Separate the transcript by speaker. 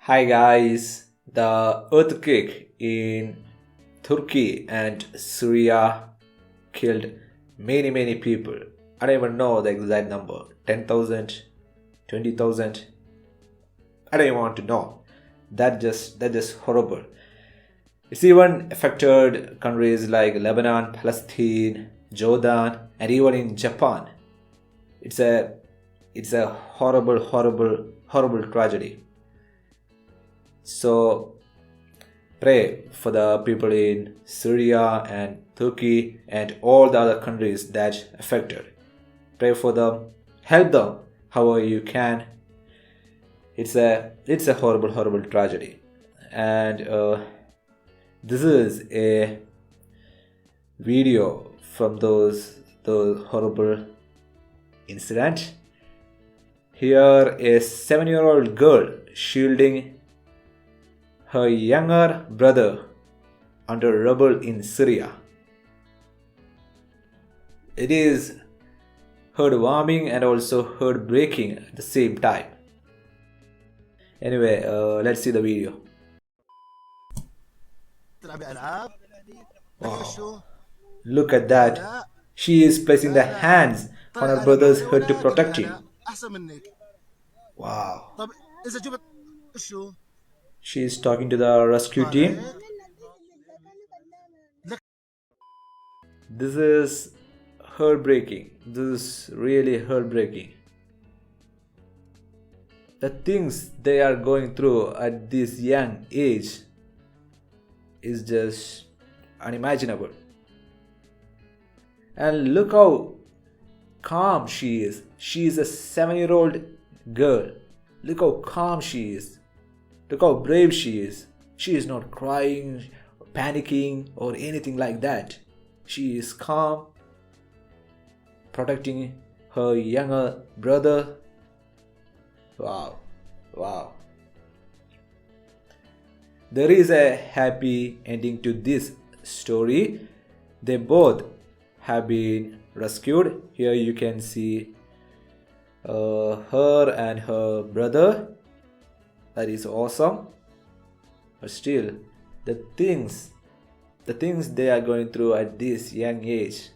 Speaker 1: Hi guys, the earthquake in Turkey and Syria killed many people. I don't even know the exact number 10,000, 20,000. I don't even want to know. That just horrible. It's even affected countries like Lebanon, Palestine, Jordan, and even in Japan. It's a it's a horrible tragedy. So pray for the people in Syria and Turkey and all the other countries that affected. Pray for them, help them however you can. It's a horrible tragedy, and this is a video from those horrible incident. Here, a 7-year-old girl shielding her younger brother under rubble in Syria. It is heartwarming and also heartbreaking at the same time. Anyway, let's see the video. Wow, look at that. She is placing the hands on her brother's head to protect him. Wow. She is talking to the rescue team. This is heartbreaking. This is really heartbreaking. The things they are going through at this young age is just unimaginable. And look how calm she is. She is a 7-year-old girl. Look how calm she is. Look how brave she is. She is not crying, panicking, or anything like that. She is calm, protecting her younger brother. Wow. There is a happy ending to this story. They both have been rescued. Here you can see her and her brother. That is awesome. But still, the things they are going through at this young age